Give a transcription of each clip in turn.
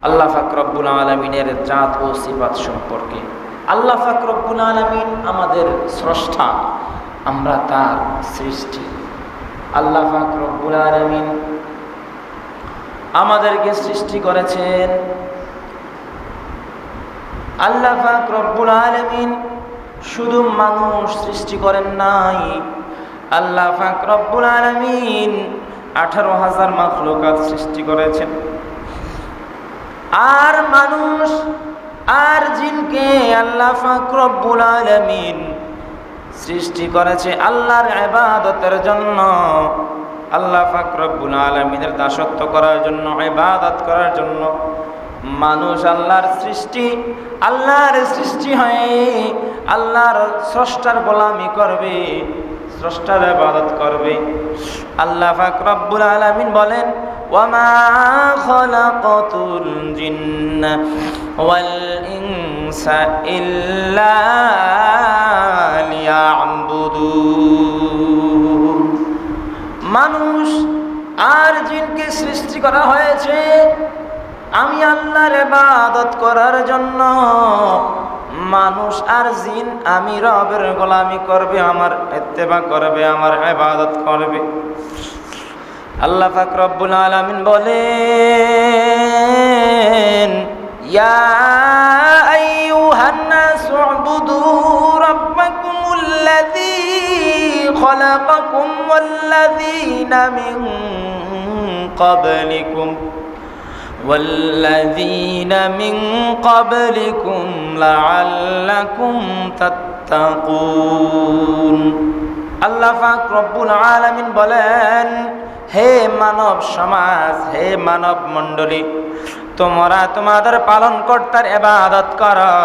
আল্লাহ পাক রব্বুল আলামিনের জাত ও সিফাত সম্পর্কে। আল্লাহ পাক রব্বুল আলামিন আমাদের স্রষ্টা, আমরা তার সৃষ্টি। আল্লাহ পাক রব্বুল আলামিন আমাদেরকে সৃষ্টি করেছেন। আল্লাহ পাক রব্বুল আলামিন শুধু মানুষ সৃষ্টি করেন নাই, আল্লাহ পাক রব্বুল আলামিন 18,000 মাখলুকাত সৃষ্টি করেছেন। আর মানুষ আর জিনকে আল্লাহ পাক রব্বুল আলামিন সৃষ্টি করেছে আল্লাহর ইবাদতের জন্য, আল্লাহ পাক রব্বুল আলামিনের দাসত্ব করার জন্য, ইবাদত করার জন্য। মানুষ আল্লাহর সৃষ্টি হয়ে আল্লাহর স্রষ্টার গোলামি করবে, স্রষ্টার ইবাদত করবে। আল্লাহ পাক রব্বুল আলামিন বলেন, ওয়ামা খালাকাতুল জিন্না ওয়াল ইনসা ইল্লা লিয়াবুদুন। মানুষ আর জিনকে সৃষ্টি করা হয়েছে আমি আল্লাহর ইবাদত করার জন্য। মানুষ আর জিন আমি রবের গোলামি করবে, আমার ইত্তেবা করবে, আমার ইবাদত করবে। আল্লাহ পাক রব্বুল আলামিন বলেন, ইয়া আইয়ুহান নাসু উবুদু রাব্বাকুমুল্লাযী খালাকাকুম ওয়াল্লাযীনা মিন ক্বাবলিকুম লাআল্লাকুম তাত্তাকুন। আল্লাহ পাক রব্বুল আলামিন বলেন, হে মানব সমাজ, হে মানব মণ্ডলী, তোমরা তোমাদের পালনকর্তার ইবাদত করো,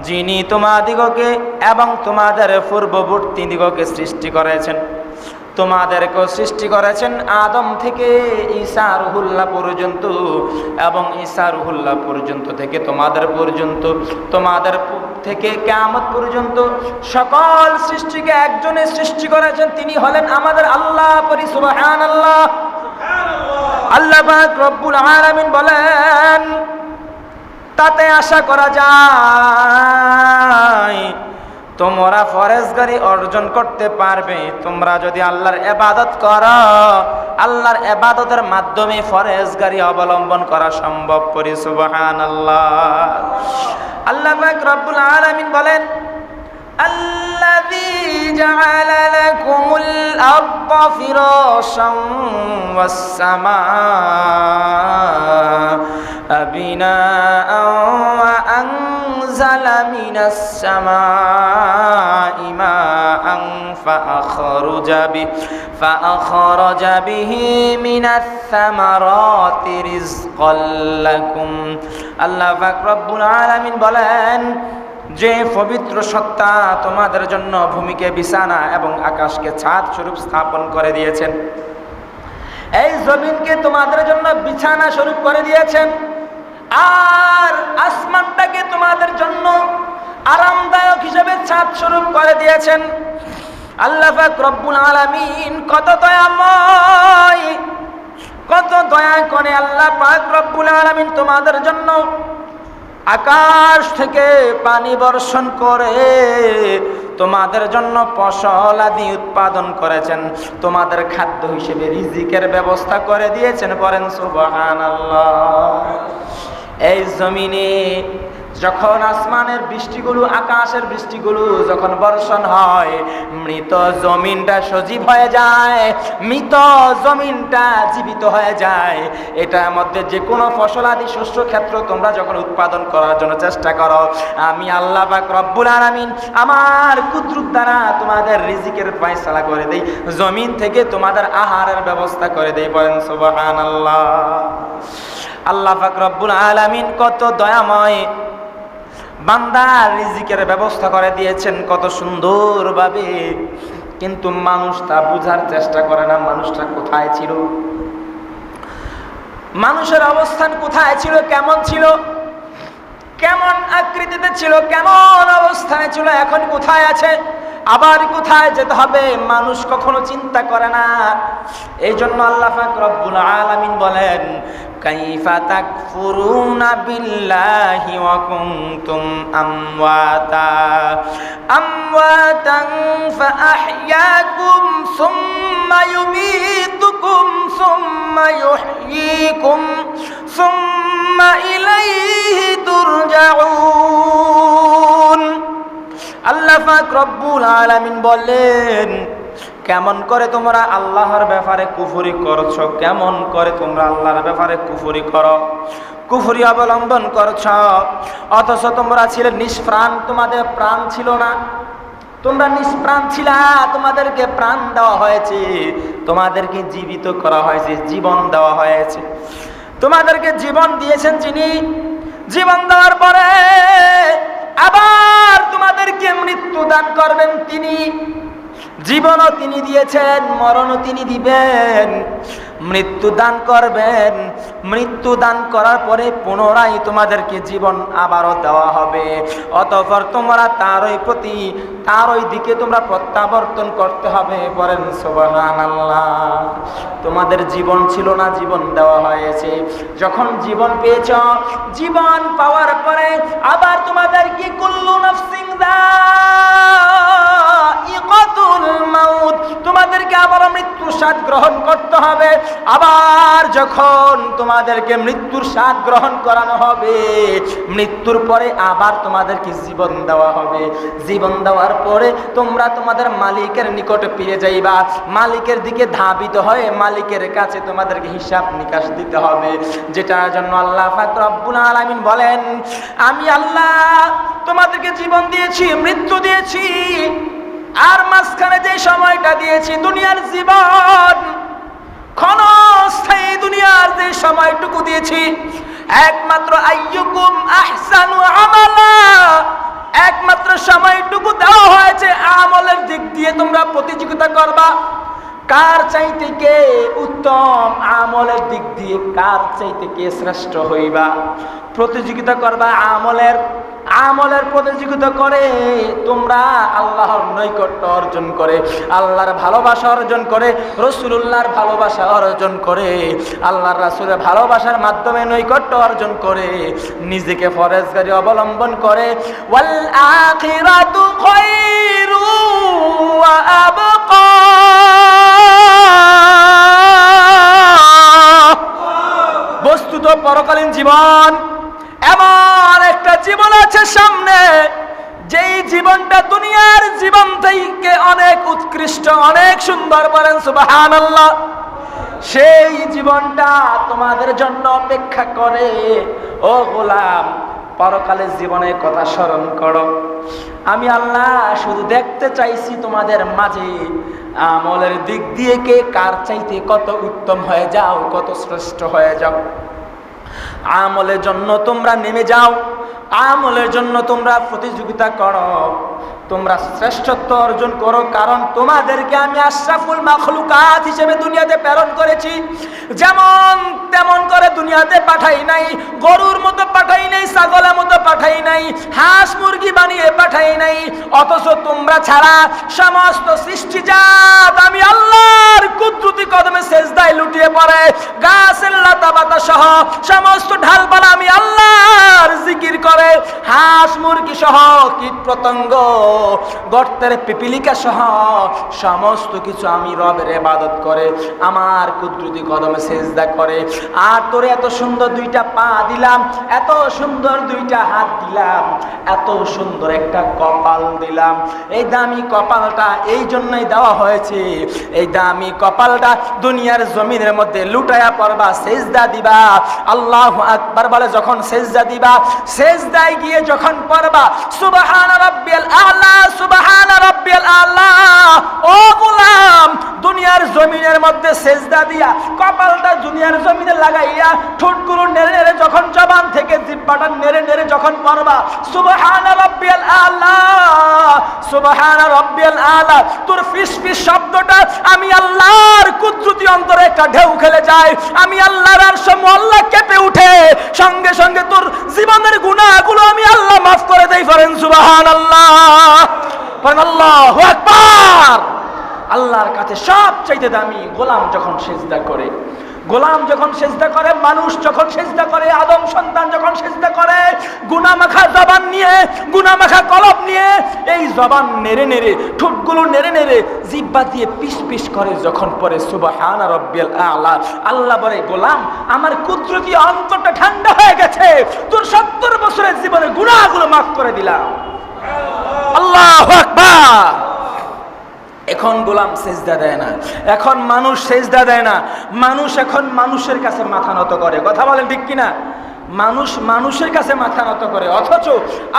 যিনি তোমাদিগকে এবং তোমাদের পূর্ববর্তী দিগকে সৃষ্টি করেছেন। তোমাদেরকেও সৃষ্টি করেছেন আদম থেকে ঈসা রুহুল্লাহ পর্যন্ত, এবং ঈসা রুহুল্লাহ পর্যন্ত থেকে তোমাদের পর্যন্ত, তোমাদের থেকে কিয়ামত পর্যন্ত সকল সৃষ্টিকে একজনে সৃষ্টি করেছেন, তিনি হলেন আমাদের আল্লাহ। পরি সুবহানাল্লাহ। আল্লাহ পাক রব্বুল আলামিন বলেন, তাতে আশা করা যায় তোমরা ফরেজগারি অর্জন করতে পারবে, তোমরা যদি আল্লাহর ইবাদত করো। আল্লাহর ইবাদতের মাধ্যমে ফরেজগারি অবলম্বন করা সম্ভব। করি সুবহানাল্লাহ। আল্লাহ পাক রব্বুল আলামিন বলেন, আল্লাযী জাআলা লাকুমুল আরদা ফিরাশান ওয়াস সামাআ বিনাআন ওয়া আনজালা মিনাস সামাঈ মাআন ফাআখরাজা বিহি মিনাস সামারাতি রিজকাল লাকুম। আল্লাহ পাক রব্বুল আলামিন বলেন, যে পবিত্র সত্তা তোমাদের জন্য ভূমিকে বিছানা এবং আকাশকে ছাদ স্বরূপ স্থাপন করে দিয়েছেন, এই জমিনকে তোমাদের জন্য বিছানা স্বরূপ করে দিয়েছেন, আর আসমানটাকে তোমাদের জন্য আরামদায়ক হিসেবে ছাদ স্বরূপ করে দিয়েছেন। আল্লাহ পাক রব্বুল আলামিন কত দয়াময়, কত দয়া করে আল্লাহ পাক রব্বুল আলামিন তোমাদের জন্য আকাশ থেকে পানি বর্ষণ করে তোমাদের জন্য ফসল আদি উৎপাদন করেছেন, তোমাদের খাদ্য হিসেবে রিজিকের ব্যবস্থা করে দিয়েছেন। পড়েন সুবহানাল্লাহ। এই জমিনে যখন আসমানের বৃষ্টিগুলো, আকাশের বৃষ্টিগুলো যখন বর্ষণ হয়, মৃত জমিনটা সজীব হয়ে যায়, মৃত জমিনটা জীবিত হয়ে যায়। এটার মধ্যে যে কোনো ফসল আদি শস্য ক্ষেত্র তোমরা যখন উৎপাদন করার জন্য চেষ্টা করো, আমি আল্লাহ পাক রব্বুল আলামিন আমার কুদরত দ্বারা তোমাদের রিজিকের ফয়সালা করে দেই, জমিন থেকে তোমাদের আহারের ব্যবস্থা করে দেই। বলেন সুবহানাল্লাহ। আল্লাহ পাক রব্বুল আলামিন কত দয়াময়, বান্দার রিজিকের ব্যবস্থা করে দিয়েছেন কত সুন্দরভাবে, কিন্তু মানুষ তা বুঝার চেষ্টা করে না। মানুষটা কোথায় ছিল, মানুষের অবস্থান কোথায় ছিল, কেমন ছিল, কেমন আকৃতিতে ছিল, কেমন অবস্থানে ছিল, এখন কোথায় আছে, আবার কোথায় যেতে হবে, মানুষ কখনো চিন্তা করে না। এই জন্য আল্লাহ পাক রব্বুল আলামিন বলেন, কাইফা তাকফুরুনা বিল্লাহি ওয়া কুনতুম আমওয়াতান ফাআহইয়াকুম সুম্মা ইউমীতুকুম সুম্মা ইউহয়ীকুম সুম্মা ইলাইহি তুরজাউন। আল্লাহ পাক রব্বুল আলামিন বলেন, কেমন করে তোমরা আল্লাহর ব্যাপারে কুফরি করছো, কেমন করে তোমরা আল্লাহর ব্যাপারে কুফরি করো, কুফরি অবলম্বন করছ, অথচ তোমরা ছিলে নিষ্প্রাণ, তোমাদের প্রাণ ছিল না, তোমরা নিষ্প্রাণ ছিলা, তোমাদেরকে প্রাণ দেওয়া হয়েছে, তোমাদেরকে জীবিত করা হয়েছে, জীবন দেওয়া হয়েছে, তোমাদেরকে জীবন দিয়েছেন যিনি, জীবন দেওয়ার পরে আবার তোমাদেরকে মৃত্যু দান করবেন তিনি। জীবনও তিনি দিয়েছেন, মরণও তিনি দিবেন, মৃত্যু দান করবেন, মৃত্যু দান করার পরে পুনরায় তোমাদেরকে জীবন আবারও দেওয়া হবে। অতঃপর তোমরা তারই দিকে তোমরা প্রত্যাবর্তন করতে হবে। বলেন সুবহানাল্লাহ। তোমাদের জীবন ছিল না, জীবন দেওয়া হয়েছে। যখন জীবন পেয়েছ, জীবন পাওয়ার পরে আবার তোমাদেরকে কুল্লু নাফসিন যায়িকাতুল মাউত, তোমাদেরকে আবার মৃত্যুর স্বাদ গ্রহণ করতে হবে। আবার যখন তোমাদেরকে মৃত্যুর স্বাদ গ্রহণ করানো হবে, মৃত্যুর পরে আবার তোমাদেরকে জীবন দেওয়া হবে। জীবন দেওয়ার পরে তোমরা তোমাদের মালিকের নিকটে ফিরে যাইবা, মালিকের দিকে ধাবিত হয়ে মালিকের কাছে তোমাদেরকে হিসাব নিকাশ দিতে হবে। যেটার জন্য আল্লাহ পাক রব্বুল আলামিন বলেন, আমি আল্লাহ তোমাদেরকে জীবন দিয়েছি, মৃত্যু দিয়েছি, আর মাঝখানে যে সময়টা দিয়েছি দুনিয়ার জীবন, ক্ষণস্থায়ী দুনিয়ার যে সময়টুকু দিয়েছি, একমাত্র আইয়ুকুম আহসানু আমালা, একমাত্র সময়টুকু দেওয়া হয়েছে আমলের দিক দিয়ে তোমরা প্রতিযোগিতা করবা। কার চাইতে কে উত্তম, আমলের দিক দিয়ে কার চাইতে কে শ্রেষ্ঠ হইবা, প্রতিযোগিতা করবা। আমলের প্রতিযোগিতা করে তোমরা আল্লাহর নৈকট্য অর্জন করে, আল্লাহর ভালোবাসা অর্জন করে, রাসূলুল্লাহর ভালোবাসা অর্জন করে, আল্লাহর রাসূলের ভালোবাসার মাধ্যমে নৈকট্য অর্জন করে, নিজেকে ফরজগারি অবলম্বন করে। ওয়াল আখিরাতু খায়রু ওয়া আবকা, বস্তুত পরকালীন জীবন এমন একটা জীবন আছে সামনে, যেই জীবনটা দুনিয়ার জীবন থেকে অনেক উৎকৃষ্ট, অনেক সুন্দর। বলেন সুবহানাল্লাহ। সেই জীবনটা তোমাদের জন্য অপেক্ষা করে। ও গোলাম, পরকালের জীবনের কথা স্মরণ করো। আমি আল্লাহ শুধু দেখতে চাইছি তোমাদের মাঝে আমলের দিক দিয়ে কে কার চাইতে কত উত্তম হয়ে যাও, কত শ্রেষ্ঠ হয়ে যাও। আমলের জন্য তোমরা নেমে যাও, আমলের জন্য তোমরা প্রতিযোগিতা করো, তোমরা শ্রেষ্ঠত্ব অর্জন করো। কারণ তোমাদেরকে আমি আশরাফুল মাখলুকাত হিসেবে দুনিয়াতে প্রেরণ করেছি। যেমন তেমন করে দুনিয়াতে পাঠাই নাই, গরুর মতো পাঠাই নাই, ছাগলের মতো পাঠাই নাই, হাঁস মুরগি বানিয়ে পাঠাই নাই। অথচ তোমরা ছাড়া সমস্ত সৃষ্টিজাত আমি আল্লাহর কুদরতি কদমে সেজদায় লুটিয়ে পড়ে, গাছের লতা পাতা সহ সমস্ত ঢালপালা আমি আল্লাহর জিকির করে, হাঁস মুরগি সহ কীট পতঙ্গ গর্তের পিপিলিকা সহ সমস্ত কিছু আমি রবের ইবাদত করে, আমার কুদরতি কদমে সেজদা করে। আর তোরে এত সুন্দর দুইটা পা দিলাম, এত সুন্দর দুইটা হাত দিলাম, এত সুন্দর একটা কপাল দিলাম। এই দামি কপালটা এই জন্যই দেওয়া হয়েছে, এই দামি কপালটা দুনিয়ার জমিনের মধ্যে লুটায়া পড়বা, সেজদা দিবা। আল্লাহু আকবার বলে যখন সেজদা দিবা, সেজদায় গিয়ে যখন পড়বা সুবহান রাব্বিয়াল আলা, সুবহান রাব্বিয়াল আলা। ও গোলাম, দুনিয়ার জমিনের মধ্যে সেজদা দিয়া কপালটা দুনিয়ার জমিনে লাগাইয়া ঠোঁটগুলো নেড়ে নেড়ে যখন জবান থেকে জিহ্বাটা নেড়ে নেড়ে যখন পড়বা সুবহান রাব্বিয়াল আলা, সুবহান রাব্বিয়াল আলা, তোর ফিস ফিস শব্দটা আমি আল্লাহর কুদরতি অন্তরে একটা ঢেউ খেলে যায়, আমি আল্লাহর আরশ মোল্লা কেঁপে উঠে, সঙ্গে সঙ্গে তোর জীবনের গুনাহগুলো আমি আল্লাহ মাফ করে দেই। করেন সুবহানাল্লাহ, বলেন আল্লাহু আকবার। আল্লাহর কাছে সবচাইতে দামি গোলাম যখন সেজদা করে, গোলাম যখন সেজদা করে, মানুষ যখন সেজদা করে, আদম সন্তান যখন সেজদা করে, গুনামাখা জবান নিয়ে, গুনামাখা কলব নিয়ে, এই জবান নেড়ে নেড়ে, ঠোঁটগুলো নেড়ে নেড়ে, জিহ্বা দিয়ে পিস পিস করে যখন পড়ে সুবহান রাব্বিয়াল আ'লা, আল্লাহ বলে গোলাম আমার কুদরতি অন্তরটা ঠান্ডা হয়ে গেছে, তোর 70 বছরের জীবনের গুনাহগুলো মাফ করে দিলাম। আল্লাহু আকবার। এখন গোলাম সেজদা দেয় না, এখন মানুষ সেজদা দেয় না, মানুষ এখন মানুষের কাছে মাথা নত করে। কথা বলেন ঠিক কিনা? মানুষ মানুষের কাছে মাথা নত করে, অথচ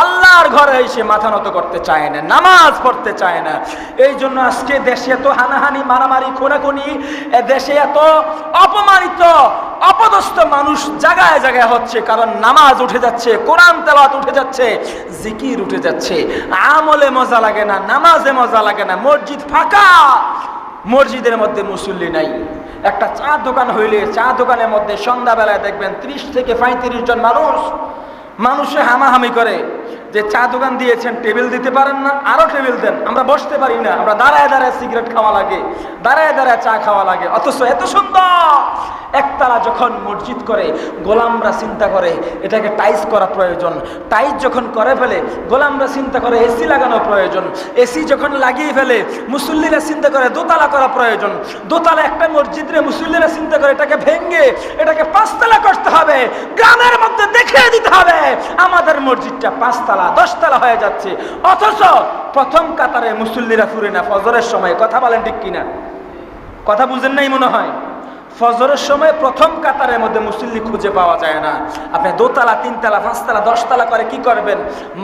আল্লাহর ঘরে এসে মাথা নত করতে চায় না, নামাজ পড়তে চায় না। এই জন্য আজকে দেশে এত হানাহানি, মারামারি, খুনাখুনি, দেশে এত অপমানিত, অপদস্থ মানুষ জায়গায় জায়গায় হচ্ছে, কারণ নামাজ উঠে যাচ্ছে, কোরআন তেলাওয়াত উঠে যাচ্ছে, জিকির উঠে যাচ্ছে। আমলে মজা লাগে না, নামাজে মজা লাগে না, মসজিদ ফাঁকা, মসজিদের মধ্যে মুসল্লি নাই। একটা চা দোকান হইলে চা দোকানের মধ্যে সন্ধ্যাবেলায় দেখবেন 30 থেকে 35 জন মানুষে হামাহামি করে যে চা দোকান দিয়েছেন, টেবিল দিতে পারেন না, আরো টেবিল দেন, আমরা বসতে পারি না, আমরা দাঁড়ায় দাঁড়ায় সিগারেট খাওয়া লাগে, দাঁড়ায় দাঁড়ায় চা খাওয়া লাগে। অথচ এত সুন্দর একতলা যখন মসজিদ করে, গোলামরা চিন্তা করে এটাকে টাইলস করা প্রয়োজন, টাইলস যখন করে ফেলে গোলামরা চিন্তা করে এসি লাগানো প্রয়োজন, এসি যখন লাগিয়ে ফেলে মুসল্লিরা চিন্তা করে দোতলা করা প্রয়োজন, দোতলা একটা মসজিদে মুসল্লিরা চিন্তা করে এটাকে ভেঙে এটাকে 5 তলা করতে হবে, গ্রামের মধ্যে দেখিয়ে দিতে হবে আমাদের মসজিদটা 5 তলা 10 তলা হয়ে যাচ্ছে। অথচ প্রথম কাতারে মুসল্লিরা ফুরে না ফজরের সময়। কথা বলেন ঠিক কিনা? কথা বুঝেন নাই মনে হয়। ফজরের সময় প্রথম কাতারের মধ্যে মুসল্লি খুঁজে পাওয়া যায় না। আপনি 2 তলা 3 তলা 5 তলা 10 তলা করে কি করবেন?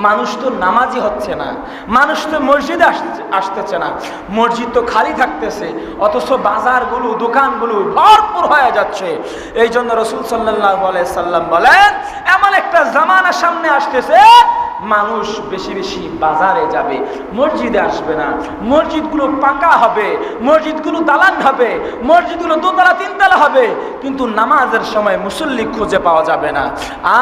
মানুষ তো নামাজি হচ্ছে না, মানুষ তো মসজিদে আসতেছে না, মসজিদ তো খালি থাকতেছে, অথচ বাজারগুলো দোকানগুলো ভরপুর হয়ে যাচ্ছে। এই জন্য রাসূল সাল্লাল্লাহু আলাইহি সাল্লাম বলেন এমন একটা জামানা সামনে আসতেছে, মানুষ বেশি বেশি বাজারে যাবে, মসজিদে আসবে না, মসজিদগুলো পাকা হবে, মসজিদগুলো দালান হবে, মসজিদগুলো 2 তলা 3 তলা হবে, কিন্তু নামাজের সময় মুসল্লি খুঁজে পাওয়া যাবে না।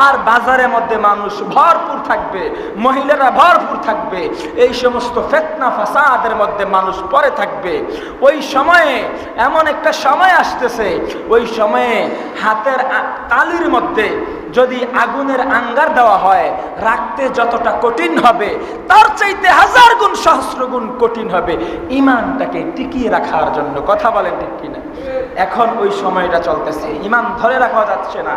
আর বাজারের মধ্যে মানুষ ভরপুর থাকবে, মহিলারা ভরপুর থাকবে, এই সমস্ত ফিতনা ফাসাদের মধ্যে মানুষ পড়ে থাকবে। ওই সময়ে এমন একটা সময় আসতেছে, ওই সময়ে হাতের তালির মধ্যে যদি আগুনের আঙ্গার দেওয়া হয়, রাখতে যতটা কঠিন হবে তার চাইতে 1000 গুণ সহস্র গুণ কঠিন হবে ঈমানটাকে টিকিয়ে রাখার জন্য। কথা বলেন ঠিক কিনা? এখন ওই সময়টা চলতেছে, ঈমান ধরে রাখা যাচ্ছে না,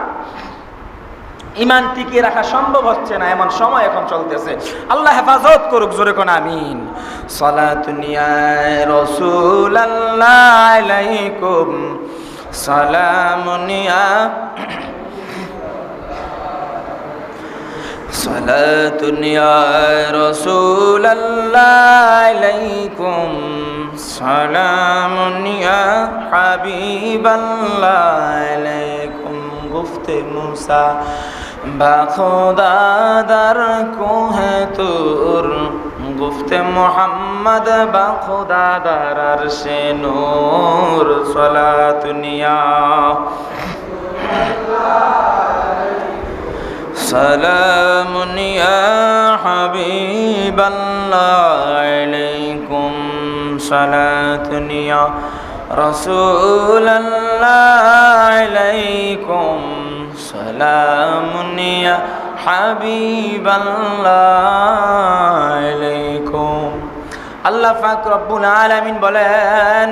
ঈমান টিকিয়ে রাখা সম্ভব হচ্ছে না, এমন সময় এখন চলতেছে। আল্লাহ হেফাজত করুক, জোরে কোন আমিন। সালাতুন ইয়া রাসূলুল্লাহ আলাইকুম, সালামুন ইয়া সালাতুন ইয়া রাসূলুল্লাহ আলাইকুম, সালামুন ইয়া হাবিবাল্লাহ আলাইকুম। গুফতে মুসা বা খুদা দার কোহে তুর, গুফতে মুহাম্মদ বা খুদা দার আরশে নূর। সালাতুন ইয়া সালামুন ইয়া হাবিবাল্লাহ আলাইকুম, সালাতুন ইয়া রাসূলুল্লাহ আলাইকুম, সালামুন ইয়া হাবিবাল্লাহ আলাইকুম। আল্লাহ পাক রব্বুল আলামিন বলেন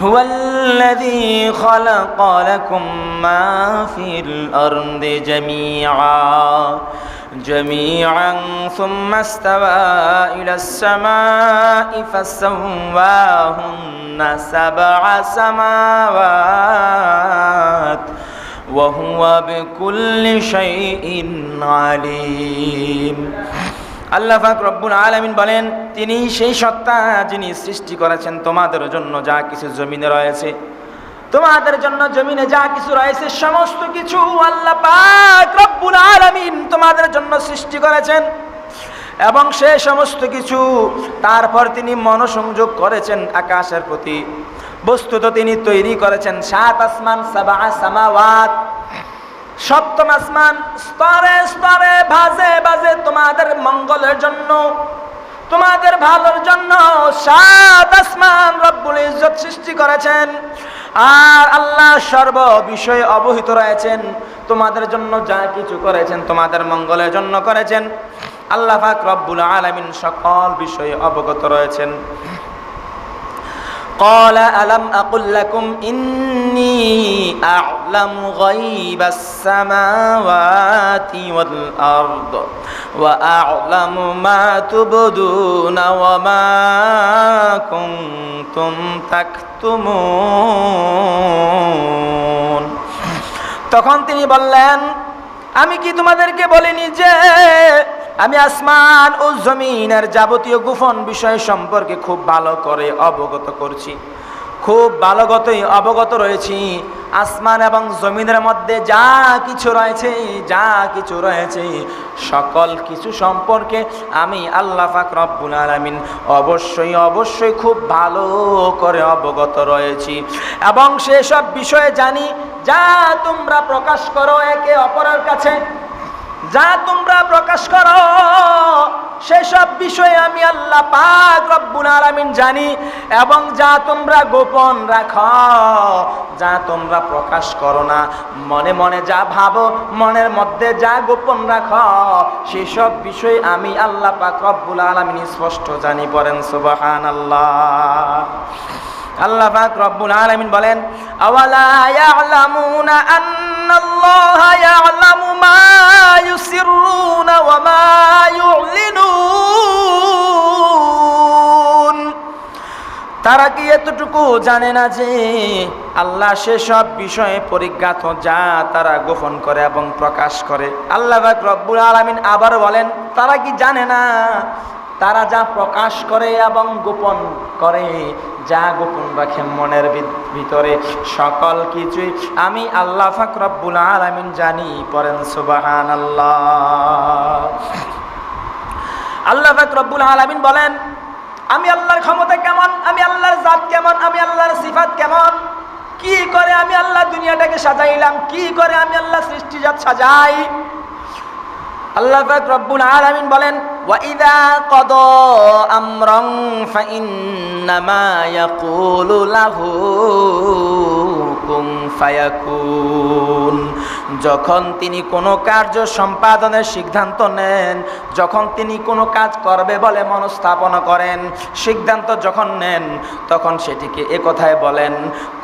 هو الذي خلق لكم ما في الأرض جميعا ثم استوى إلى السماء فسواهن 7 سماوات وهو بكل شيء عليم। আল্লাহ পাক রব্বুল আলামিন বলেন তিনি সেই সত্তা যিনি সৃষ্টি করেছেন তোমাদের জন্য যা কিছু জমিনে রয়েছে, তোমাদের জন্য জমিনে যা কিছু রয়েছে সমস্ত কিছু আল্লাহ পাক রব্বুল আলামিন তোমাদের জন্য সৃষ্টি করেছেন। এবং সেই সমস্ত কিছু তারপর তিনি মনোসংযোগ করেছেন আকাশের প্রতি। বস্তুত তিনি তৈরি করেছেন 7 আসমান, 7 সামাওয়াত, 7ম আসমান স্তরে স্তরে ভাজে ভাজে তোমাদের মঙ্গলের জন্য, তোমাদের ভালোর জন্য 7 আসমান রব্বুল ইজ্জত সৃষ্টি করেছেন। আর আল্লাহ সর্ব বিষয়ে অবহিত রয়েছেন। তোমাদের জন্য যা কিছু করেছেন তোমাদের মঙ্গলের জন্য করেছেন। আল্লাহ পাক রব্বুল আলামিন সকল বিষয়ে অবগত রয়েছেন। قال ألم أقل لكم إني أعلم غيب السماوات والأرض وأعلم ما تبدون وما كنتم تكتمون। তখন তিনি বললেন, আমি কি তোমাদেরকে বলিনি যে আমি আসমান ও জমিনের যাবতীয় গোপন বিষয় সম্পর্কে খুব ভালো করে অবগত করছি, খুব ভালোগতই অবগত রয়েছি। আসমান এবং জমিনের মধ্যে যা কিছু রয়েছে সকল কিছু সম্পর্কে আমি আল্লাহ পাক রব্বুল আলামিন অবশ্যই খুব ভালো করে অবগত রয়েছি। এবং সেসব বিষয়ে জানি যা তোমরা প্রকাশ করো একে অপরের কাছে, যা তোমরা প্রকাশ করো সেসব বিষয়ে আমি আল্লাহ পাক রব্বুল আলামিন জানি। এবং যা তোমরা গোপন রাখো, যা তোমরা প্রকাশ করো না, মনে মনে যা ভাবো, মনের মধ্যে যা গোপন রাখো, সেসব বিষয়ে আমি আল্লাহ পাক রব্বুল আলামিন স্পষ্ট জানি। পড়েন সুবহানাল্লাহ। আল্লাহ পাক রব্বুল আলামিন বলেন, আওয়ালা ইয়ালামুনা আন্নাল্লাহা ইয়ালামু মা ইউসিররুনা ওয়া মা ইউলিনুন। তারা কি এতটুকু জানে না যে আল্লাহ সেসব বিষয়ে পরিজ্ঞাত যা তারা গোপন করে এবং প্রকাশ করে। আল্লাহ পাক রব্বুল আলামিন আবার বলেন, তারা কি জানে না তারা যা প্রকাশ করে এবং গোপন করে, যা গোপন রাখে মনের ভিতরে, সকল কিছুই আমি আল্লাহ পাক রব্বুল আলামিন জানি। পড়েন সুবহানাল্লাহ। আল্লাহ পাক রব্বুল আলামিন বলেন, আমি আল্লাহর ক্ষমতা কেমন, আমি আল্লাহর জাত কেমন, আমি আল্লাহর সিফাত কেমন, কি করে আমি আল্লাহ দুনিয়াটাকে সাজাইলাম, কি করে আমি আল্লাহ সৃষ্টিজাত সাজাই। আল্লাহ পাক রব্বুল আলামিন বলেন, ওয়া ইযা ক্বাদা আমরান ফাইন্নামা ইয়াকুলু লাহু কুন ফায়াকুন। যখন তিনি কোনো কার্য সম্পাদনের সিদ্ধান্ত নেন, যখন তিনি কোনো কাজ করবে বলে মনস্থাপন করেন, সিদ্ধান্ত যখন নেন, তখন সেটিকে একথায় বলেন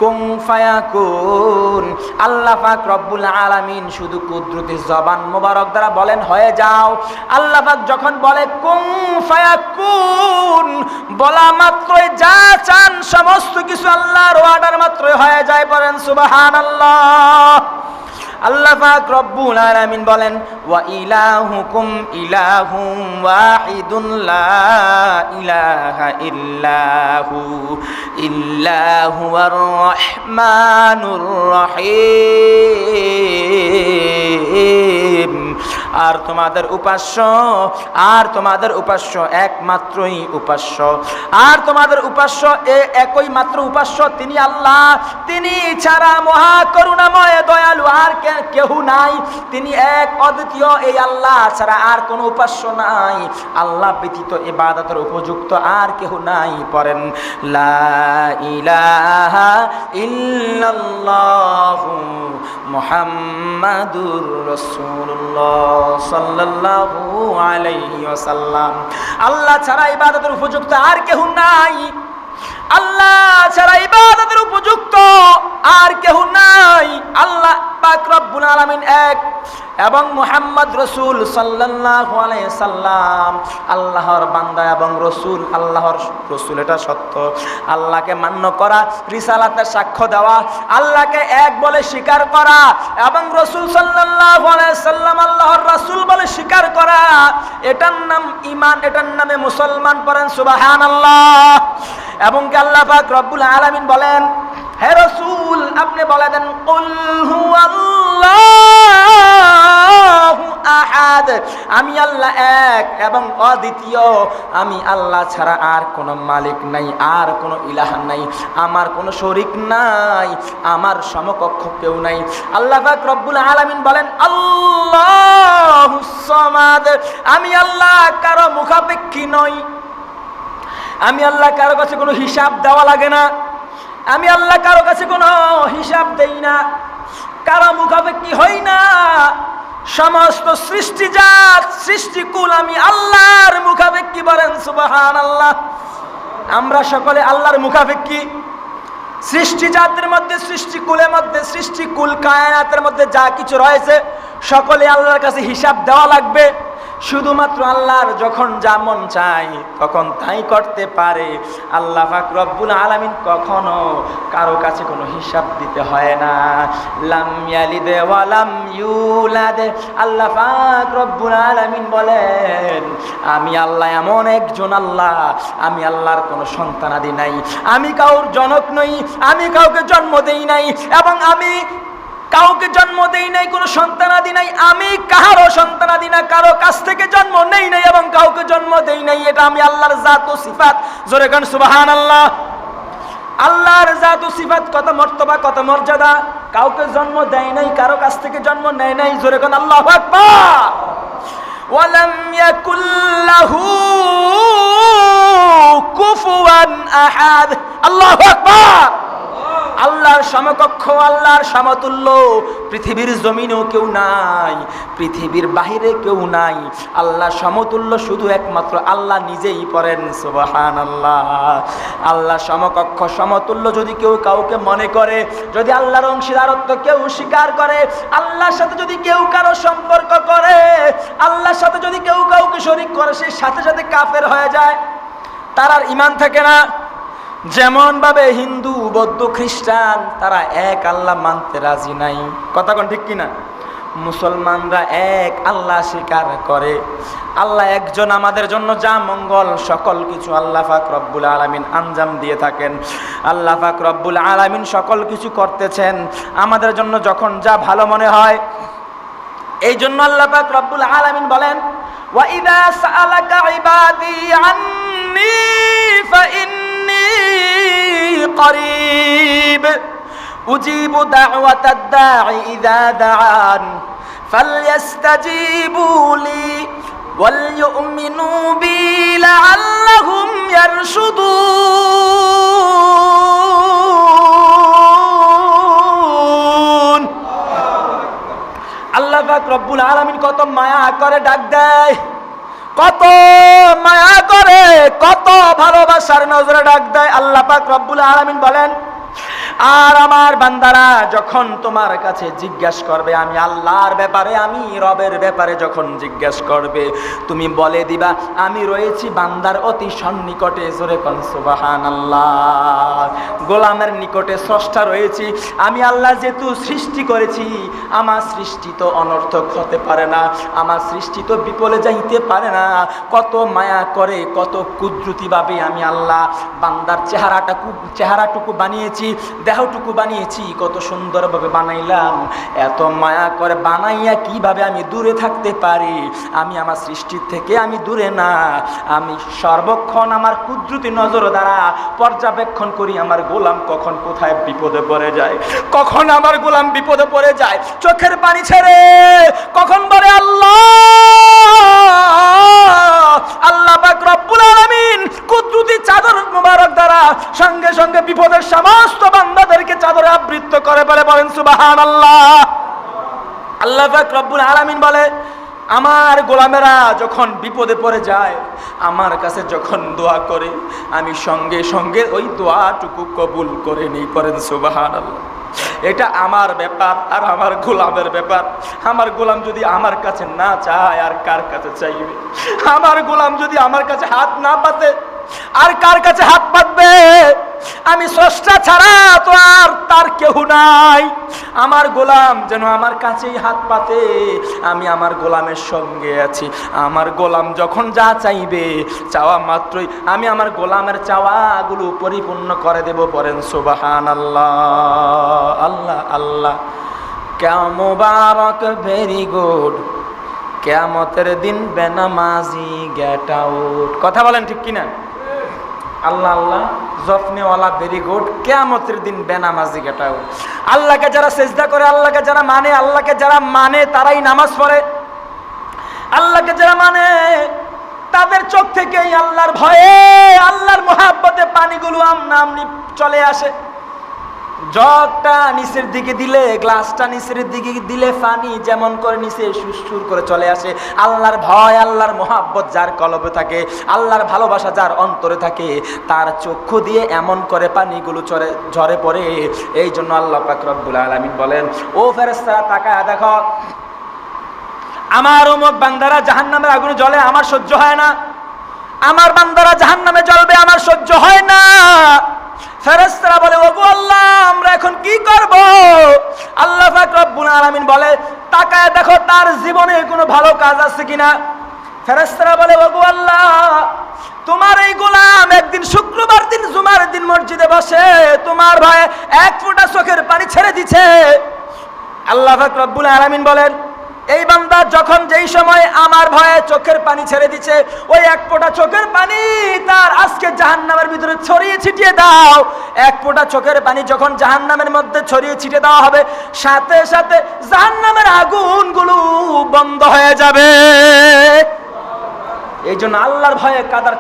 কুন ফায়াকুন। আল্লাহ পাক রব্বুল আলামিন শুধু কুদরতি জবান মোবারক দ্বারা বলেন হয়ে যাও। আল্লাহ পাক যখন বলে কুন ফায়াকুন, বলা মাত্রই যা চান সমস্ত কিছু আল্লাহর অর্ডার মাত্রই হয়ে যায়। বলেন সুবহানাল্লাহ। আল্লাহ পাক রব্বুল আলামিন বলেন, ওয়া ইলাহুকুম ইলাহুম ওয়াহিদুন লা ইলাহা ইল্লাহু ইল্লাহুর রহমানুর রহিম। আর তোমাদের উপাস্য একমাত্রই উপাস্য, আর তোমাদের উপাস্য একই মাত্র উপাস্য, তিনি আল্লাহ। তিনি ছাড়া মহা করুণাময় দয়ালু আর কেউ নাই। তিনি এক অদ্বিতীয়, এই আল্লাহ ছাড়া আর কোনো উপাস্য নাই। আল্লাহ ব্যতীত ইবাদতের উপযুক্ত আর কেউ নাই। পড়েন লা ইলাহা ইল্লাল্লাহু মুহাম্মাদুর রাসূলুল্লাহ সাল্লাল্লাহু আলাইহি ওয়াসাল্লাম। আল্লাহ ছাড়া ইবাদতের উপযুক্ত আর কেউ নাই। আল্লাহ ছাড়া ইবাদতের উপযুক্ত আর কেউ নাই। আল্লাহ পাক রব্বুল আলামিন এক, এবং মুহাম্মদ রাসূল সাল্লাল্লাহু আলাইহি সাল্লাম আল্লাহর বান্দা এবং রাসূল, আল্লাহর রাসূল। এটা সত্য। আল্লাহকে মান্য করা, রিসালাতের সাক্ষ্য দেওয়া, আল্লাহকে এক বলে স্বীকার করা এবং রাসূল সাল্লাল্লাহু আলাইহি সাল্লাম আল্লাহর রাসূল বলে স্বীকার করা, এটার নাম ঈমান, এটার নামে মুসলমান। পড়েন সুবহানাল্লাহ। এবং কি আল্লাহ পাক রব্বুল আলামিন বলেন, হে রাসূল আপনি বলে দেন কুল হুয়াল্লাহু আহাদ, আমি আল্লাহ এক এবং অদ্বিতীয়। আমি আল্লাহ ছাড়া আর কোনো মালিক নাই, আর কোনো ইলাহ নাই, আমার কোনো শরীক নাই, আমার সমকক্ষ কেউ নাই। আল্লাহ পাক রব্বুল আলামিন বলেন আল্লাহুস সামাদ, আমি আল্লাহ কারো মুখাপেক্ষী নই। আমি আল্লাহ কারো কাছে কোনো হিসাব দেওয়া লাগে না। আমি আল্লাহ কারো কাছে কোনো হিসাব দেই না, কারো মুখাপেক্ষী হই না। সমস্ত সৃষ্টিজাত সৃষ্টিকুল আমি আল্লাহর মুখাপেক্ষী, বলেন সুবহানাল্লাহ। আমরা সকলে আল্লাহর মুখাপেক্ষী। সৃষ্টিজাতের মধ্যে, সৃষ্টিকুলের মধ্যে, সৃষ্টিকুল কায়নাতের মধ্যে যা কিছু রয়েছে সকলে আল্লাহর কাছে হিসাব দেওয়া লাগবে। শুধুমাত্র আল্লাহর যখন যা মন চায় তখন তাই করতে পারে। আল্লাহ পাক রব্বুল আলামিন কখনো কারো কাছে কোনো হিসাব দিতে হয় না। লাম ইয়ালিদ ওয়া লাম ইউলাদ। আল্লাহ পাক রব্বুল আলামিন বলেন, আমি আল্লাহ এমন একজন আল্লাহ, আমি আল্লাহর কোনো সন্তানাদি নাই, আমি কাউর জনক নই, আমি কাউকে জন্ম দেই নাই, এবং আমি কাউকে জন্ম দেই নাই, কোনো সন্তানাদি নাই, আমি কারো সন্তানাদি না, কারো কাছ থেকে জন্ম নেই নাই এবং কাউকে জন্ম দেই নাই। এটা আমি আল্লাহর জাত ও সিফাত। জোরে গান সুবহানাল্লাহ। আল্লাহর জাত ও সিফাত কত মর্তবা, কত মর্যাদা। কাউকে জন্ম দেয় নাই, কারো কাছ থেকে জন্ম নেয় নাই। জোরে গান আল্লাহু আকবার। ওয়ালাম ইয়াকুল লাহু কুফুয়ান আহাদ। আল্লাহু আকবার। আল্লাহর সমকক্ষ, আল্লাহর সমতুল্য পৃথিবীর জমিনেও কেউ নাই, পৃথিবীর বাহিরে কেউ নাই। আল্লাহ সমতুল্য শুধু একমাত্র আল্লাহ নিজেই। পড়েন সুবহানাল্লাহ। আল্লাহ সমকক্ষ, সমতুল্য যদি কেউ কাউকে মনে করে, যদি আল্লাহর অংশীদারত্ব কেউ স্বীকার করে, আল্লাহর সাথে যদি কেউ কারো সম্পর্ক করে, আল্লাহর সাথে যদি কেউ কাউকে শরীক করে, সে সাথে সাথে কাফের হয়ে যায়, তার আর ঈমান থাকে না। যেমন ভাবে হিন্দু, বৌদ্ধ, খ্রিস্টান তারা এক আল্লাহ মানতে রাজি নাই। কথা কোন ঠিক কিনা? মুসলমানরা এক আল্লাহ স্বীকার করে। আল্লাহ একজন, আমাদের জন্য যা মঙ্গল সকল কিছু আল্লাহ পাক রব্বুল আলামিন আঞ্জাম দিয়ে থাকেন। আল্লাহ পাক রব্বুল আলামিন সকল কিছু করতেছেন আমাদের জন্য যখন যা ভালো মনে হয়। এই জন্য আল্লাহ পাক রব্বুল আলামিন বলেন, ওয়া ইযা সাআলাকা ইবাদি আন্নী ফাইন্নী করিব উজিবু দাওয়াতাদ দাঈ ইযা দাআন ফালইস্তাজিবু লি ওয়াল ইউমিনু বি লাআল্লাহুম ইয়ারশুদুন। আল্লাহ পাক রব্বুল আলামিন কত মায়া করে ডাক দেয়, কত মায়া করে, কত ভালোবাসার নজরে ডাক দেয়। আল্লাহ পাক রব্বুল আলামিন বলেন, আর আমার বান্দারা যখন তোমার কাছে জিজ্ঞাসা করবে আমি আল্লাহর ব্যাপারে, আমি রবের ব্যাপারে যখন জিজ্ঞাসা করবে, তুমি বলে দিবা আমি রয়েছি বান্দার অতি সন্নিকটে। জোরে কোন সুবহানাল্লাহ। গোলামের নিকটে স্রষ্টা রয়েছি আমি আল্লাহ। যেহেতু সৃষ্টি করেছি, আমার সৃষ্টি তো অনর্থক হতে পারে না, আমার সৃষ্টি তো বিপলে যাইতে পারে না। কত মায়া করে, কত কুদরতিভাবে আমি আল্লাহ বান্দার চেহারাটুকু বানিয়েছি, দেহটুকু বানিয়েছি, কত সুন্দরভাবে বানাইলাম। এত মায়া করে বানাইয়া কিভাবে আমি দূরে থাকতে পারি? আমি আমার সৃষ্টির থেকে আমি দূরে না, আমি সর্বক্ষণ আমার কুদরতি নজর দ্বারা পর্যবেক্ষণ করি আমার গোলাম কখন কোথায় বিপদে পড়ে যায়, কখন আমার গোলাম বিপদে পড়ে যায় চোখের পানি ছেড়ে, কখন বলে আল্লাহ আল্লাহ পাক রব্বুল আলামিন কুদরতি চাদর মুবারক দ্বারা সঙ্গে সঙ্গে বিপদের সমস্ত বান্দাদেরকে চাদরে আবৃত করে বলে, বলেন সুবহানাল্লাহ। আল্লাহ পাক রব্বুল আলামিন বলে, আমার গোলামেরা যখন বিপদে পড়ে যায়, আমার কাছে যখন দোয়া করে, আমি সঙ্গে সঙ্গে ওই দোয়াটুকু কবুল করে নিই। পড়েন সুবহানাল্লাহ। এটা আমার ব্যাপার আর আমার গোলামের ব্যাপার। আমার গোলাম যদি আমার কাছে না চায় আর কার কাছে চাইবে? আমার গোলাম যদি আমার কাছে হাত না পাতে আর কার কাছে হাত পাতবে? আমি স্রষ্টা ছাড়া তো আর তার কেউ নাই। আমার গোলাম যেন আমার কাছেই হাত পাতে, আমি আমার গোলামের সঙ্গে আছি। আমার গোলাম যখন যা চাইবে, চাওয়া মাত্রই আমি আমার গোলামের চাওয়াগুলো পরিপূর্ণ করে দেব। পড়েন সুবহানাল্লাহ। আল্লাহ আল্লাহ। ক্যা মুবারক, ভেরি গুড। কিয়ামতের দিন বেনামাজি গেট আউট। কথা বলেন ঠিক কিনা? আল্লাহ আল্লাহ, জফনেওয়ালা, ভেরি গুড। কিয়ামতের দিন বেনামাজি গেট আউট। আল্লাহকে যারা সেজদা করে, আল্লাহকে যারা মানে, আল্লাহকে যারা মানে তারাই নামাজ পড়ে। আল্লাহকে যারা মানে তাদের চোখ থেকে আল্লাহর ভয়ে, আল্লাহর মহাব্বতে পানিগুলো আমনা আমনি চলে আসে। জগটা নিচের দিকে দিলে, গ্লাসটা নিচের দিকে দিলে পানি যেমন করে নিচে সুরসুর করে চলে আসে। আল্লাহর ভয়, আল্লাহর মহাব্বত যার কলবে থাকে, আল্লাহর ভালোবাসা যার অন্তরে থাকে, তার চক্ষু দিয়ে এমন করে পানিগুলো ঝরে পড়ে। এই জন্য আল্লাহ পাক রব্বুল আলামিন বলেন, ও ফেরেশতারা তাকায় দেখো, আমার অমুক বান্দারা জাহান্নামের আগুনে জ্বলে, আমার সহ্য হয় না। আমার বান্দারা জাহান্নামে জ্বলবে, আমার সহ্য হয় না। ফেরেশতারা বলে, ওগো আল্লাহ, আমরা এখন কি করব? আল্লাহ পাক রব্বুল আলামিন বলে, তাকায় দেখো তার জীবনে কোনো ভালো কাজ আছে কিনা। ফেরেশতারা বলে, ওগো আল্লাহ, তোমার এই গোলাম একদিন শুক্রবার দিন জুমার দিন মসজিদে বসে তোমার ভয়ে এক ফোঁটা চোখের পানি ছেড়ে দিছে। আল্লাহ পাক রব্বুল আলামিন বলেন, এই বান্দা যখন যেই সময় আমার ভয়ে চোখের পানি ছেড়ে দিচ্ছে, ওই এক ফোঁটা চোখের পানি তার আজকে জাহান্নামের ভিতরে ছড়িয়ে ছিটিয়ে দাও। এক ফোঁটা চোখের পানি যখন জাহান্নামের মধ্যে ছড়িয়ে ছিটিয়ে দেওয়া হবে, সাথে সাথে জাহান্নামের আগুনগুলো বন্ধ হয়ে যাবে। এই জন্য আল্লাহর ভয়ে কাঁদার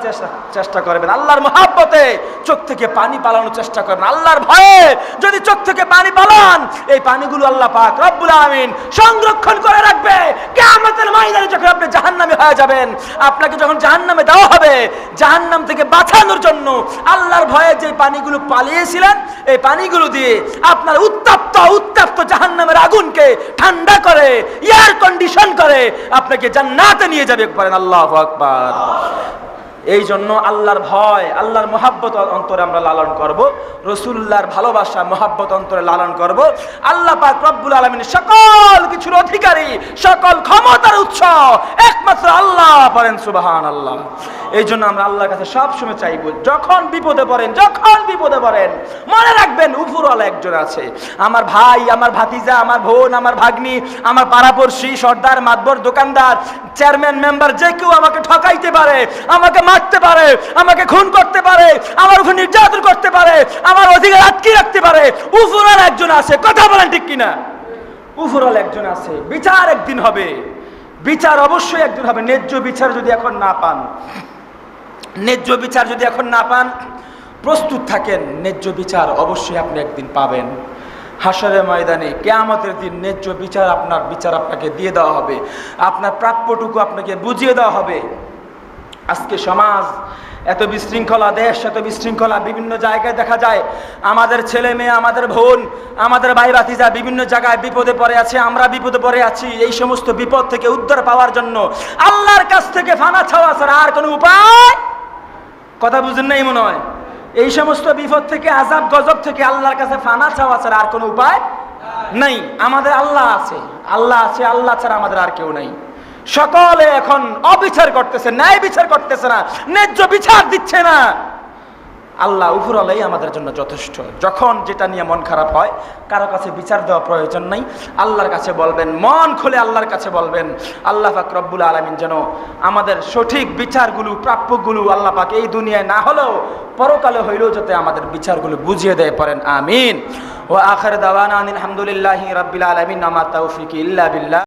চেষ্টা করবেন, আল্লাহর মহাব্বতে চোখ থেকে পানি পালানোর চেষ্টা করবেন। আল্লাহর ভয়ে যদি চোখ থেকে পানি পালান, এই পানিগুলো আল্লাহ পাক রব্বুল আলামিন সংরক্ষণ করে রাখবে। কিয়ামতের ময়দানে যখন আপনি জাহান্নামে হয়ে যাবেন, আপনাকে যখন জাহান্নামে দেওয়া হবে, জাহান্নাম থেকে বাঁচানোর জন্য আল্লাহর ভয়ে যে পানিগুলো পালিয়েছিলেন, এই পানিগুলো দিয়ে আপনার উত্তপ্ত জাহান্নামের আগুনকে ঠান্ডা করে, এয়ার কন্ডিশন করে আপনাকে জান্নাতে নিয়ে যাবে। বলেন আল্লাহু আকবার। এই জন্য আল্লাহর ভয়, আল্লাহর মহাব্বত অন্তরে আমরা লালন করব, রাসূলুল্লাহর ভালোবাসা মহাব্বত অন্তরে লালন করব। আল্লাহ পাক রব্বুল আলামিন সকল কিছুর অধিকারী, সকল ক্ষমতার উৎস একমাত্র আল্লাহ। বলেন সুবহানাল্লাহ। এই জন্য আমরা আল্লাহর কাছে সব সময় চাইব, যখন বিপদে পড়েন মনে রাখবেন উপরওয়ালা একজন আছে। আমার ভাই, আমার ভাতিজা, আমার বোন, আমার ভাগ্নি, আমার পাড়াপড়শি, সর্দার, মাতবর, দোকানদার, চেয়ারম্যান, মেম্বার, যে কেউ আমাকে ঠকাইতে পারে, আমাকে মারতে পারে, আমাকে খুন করতে পারে, আমার উপর নির্যাতন করতে পারে, আমার অধিকার আটকে রাখতে পারে। উপরওয়ালা একজন আছে, কথা বলেন ঠিক কিনা? উপরওয়ালা একজন আছে, বিচার একদিন হবে, বিচার অবশ্যই একদিন হবে। ন্যায্য বিচার যদি এখন না পান, প্রস্তুত থাকেন, ন্যায্য বিচার অবশ্যই আপনি একদিন পাবেন। হাসরের ময়দানে, কিয়ামতের দিন ন্যায্য বিচার আপনাকে দিয়ে দেওয়া হবে, আপনার প্রাপ্যটুকু আপনাকে বুঝিয়ে দেওয়া হবে। আজকে সমাজ এত বিশৃঙ্খলা, দেশ এত বিশৃঙ্খলা, বিভিন্ন জায়গায় দেখা যায় আমাদের ছেলে মেয়ে, আমাদের বোন, আমাদের ভাই ভাতিজা বিভিন্ন জায়গায় বিপদে পড়ে আছে, আমরা বিপদে পড়ে আছি। এই সমস্ত বিপদ থেকে উদ্ধার পাওয়ার জন্য আল্লাহর কাছ থেকে ফানা ছাওয়া ছাড়া আর কোনো উপায়, কথা বুঝেন নাই মনে হয়? এই সমস্ত বিপদ থেকে, আযাব গজব থেকে আল্লাহর কাছে ফানা চাওয়া ছাড়া আর কোনো উপায় নাই। আমাদের আল্লাহ আছে, আল্লাহ ছাড়া আমাদের আর কেউ নাই। সকলে এখন অবিচার করতেছে, ন্যায় বিচার করতেছে না, ন্যায্য বিচার দিচ্ছে না। আল্লাহ উপরওয়ালাই আমাদের জন্য যথেষ্ট। যখন যেটা নিয়ে মন খারাপ হয়, কারো কাছে বিচার দেওয়া প্রয়োজন নাই, আল্লাহর কাছে বলবেন, মন খুলে আল্লাহর কাছে বলবেন। আল্লাহ পাক রব্বুল আলামিন যেন আমাদের সঠিক বিচারগুলো, প্রাপ্যগুলো আল্লাহ পাক এই দুনিয়ায় না হলেও পরকালে হইলেও যাতে আমাদের বিচারগুলো বুঝিয়ে দেয়। পড়েন আমিন। ওয়া আখির দাওয়ানা আলহামদুলিল্লাহি রাব্বিল আলামিন। আমা তাওফিক ইল্লা বিল্লাহ।